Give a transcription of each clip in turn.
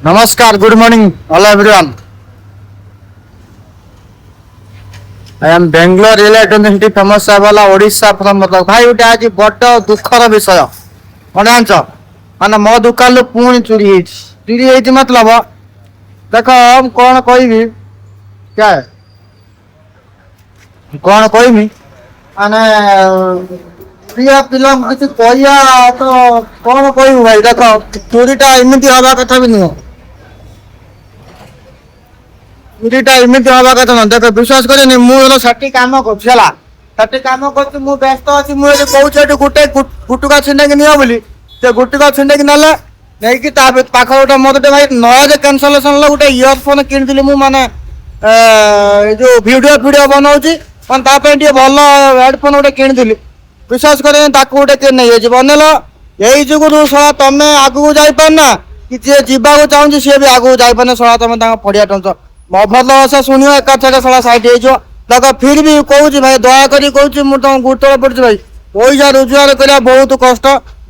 नमस्कार, good morning all everyone. I am Bangalore real university famous वाला Odisha from मतलब भाई उठे आज बड़ दुखर विषय कौन जानच माने मो दुकान पुणी चोरी मतलब देख कौन कहि क्या है कौन कहमी माने प्रिय पिला किसी कहिया तो कौन कहू भाई देख चोरीटा एमती हवा कथा भी नुह चोरीटा एमती हवा कथा न देख विश्वास करेनि मुझे सेठी काम करती काम कर व्यस्त अच्छी मुझे कौन गोटे गुटुका छिंडे नियो बोली से गुटुका छिंडे नेले नहीं पाख गोटे मत भाई नॉइज कैंसलेशन गोटे इयरफोन किनी माने जो वीडियो वीडियो बनाऊँगी मैंने भल हेडफोन गोटे किनी विश्वास करें गोटे नहीं बनल यही जुगु सला तुम आगू जापारना कि जी जावाक चाहूँ सी भी आगू जापारे सला तुम पड़िया टंच भल आशा शुण एका सला साइड हो देख फिर भी कहूँ भाई दयाकोरी कहूँ मुझे तुम गुरुत्व पड़ी भाई पैसा रोजगार करवा बहुत कष्ट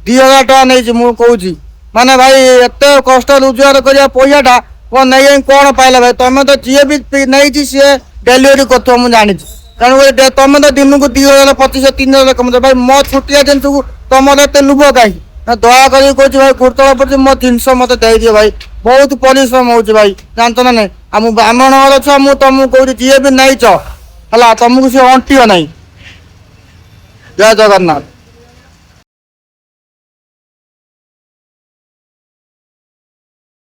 2000 टका नहीं कहूँ माने भाई एत कष्ट रोजगार करवा पैसाटा कौन नहीं कौन पाइल भाई तुम तो जी भी नहीं सी डेलीवरी कर मुझे जानी तेणुक तुम तो दिन को 2000 2500 3000 कम भाई मो छुटिया जिन को तुम एत लुभ कहीं दयाकोरी कहूँ भाई गुरुत्व पड़ी मो जिनस मत दे दिए भाई बहुत परिश्रम हो भाई जानत ना नहीं आम ब्राह्मण घर छुआ मुझे तुमको कहूँ जी भी नहीं है तुमको सी अंटिव नहीं। जय जगन्नाथ।